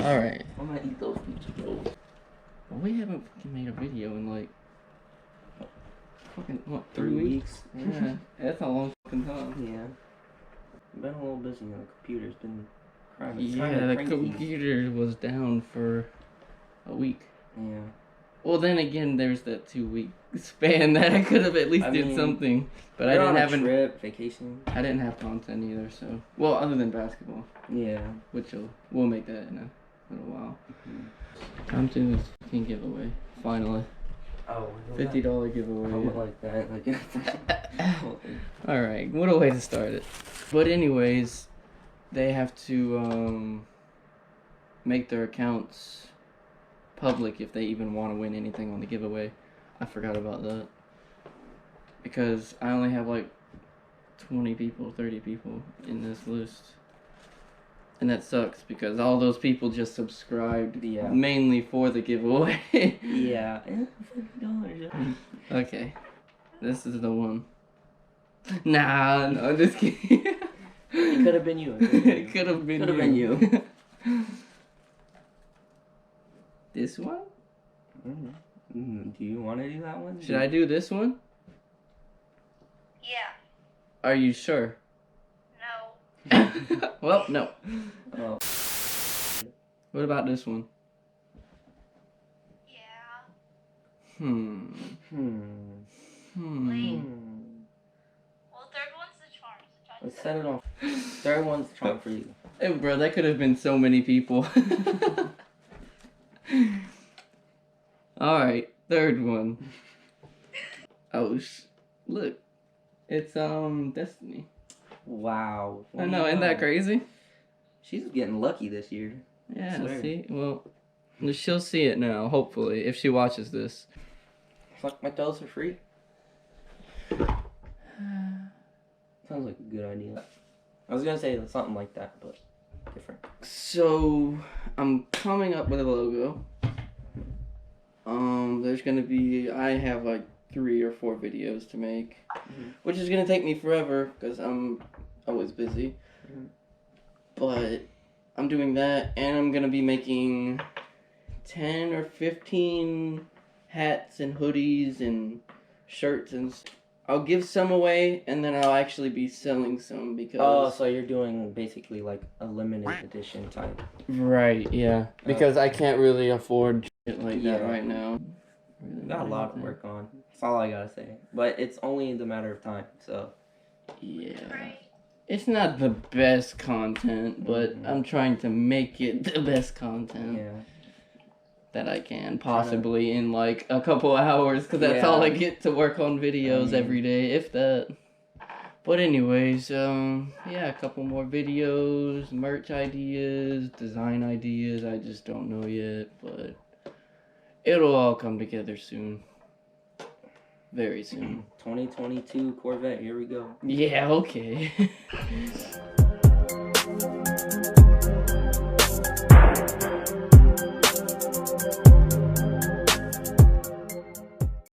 Alright. I'm gonna eat those pizza rolls. Well, we haven't fucking made a video in like fucking what, 3 weeks? Yeah, that's a long fucking time. Yeah. I've been a little busy on the computer's been crying. Yeah, the computer was down for a week. Yeah. Well, then again, there's that 2-week span that I could have at least did something, but I didn't have a trip, vacation. I didn't have content either, so other than basketball. Yeah. Which we'll make that in a little while. Time to this fucking giveaway. Finally. Oh. $50 giveaway. I would like that. Alright, what a way to start it. But anyways, they have to make their accounts public if they even want to win anything on the giveaway. I forgot about that. Because I only have like 20 people, 30 people in this list. And that sucks because all those people just subscribed mainly for the giveaway. Yeah. $50. Okay. This is the one. Nah, no, I'm just kidding. It could have been you. It could have been you. This one? Do you want to do that one? Should I do this one? Yeah. Are you sure? No. Well, no. Oh. What about this one? Yeah. Wait. Well, third one's the charm. So Let's set it off. Third one's the charm for you. Hey, bro, that could have been so many people. Alright, third one. Oh, look. It's, Destiny. Wow. I know, isn't that crazy? She's getting lucky this year. Yeah, see? Well, she'll see it now, hopefully, if she watches this. Fuck my toes for free. Sounds like a good idea. I was gonna say something like that, but different. So, I'm coming up with a logo. There's gonna be, I have like 3 or 4 videos to make, which is gonna take me forever because I'm always busy. But I'm doing that, and I'm gonna be making 10 or 15 hats and hoodies and shirts, and I'll give some away, and then I'll actually be selling some because... Oh, so you're doing basically like a limited edition type. Right, yeah. Because I can't really afford shit like that right now. You got a lot to work on. That's all I gotta say. But it's only the matter of time, so... Yeah. It's not the best content, but I'm trying to make it the best content. Yeah. that I can, possibly in like a couple hours, because that's all I get to work on videos every day, if that. But anyways, yeah, a couple more videos, merch ideas, design ideas, I just don't know yet, but it'll all come together soon. Very soon. 2022 Corvette, here we go. Yeah, okay.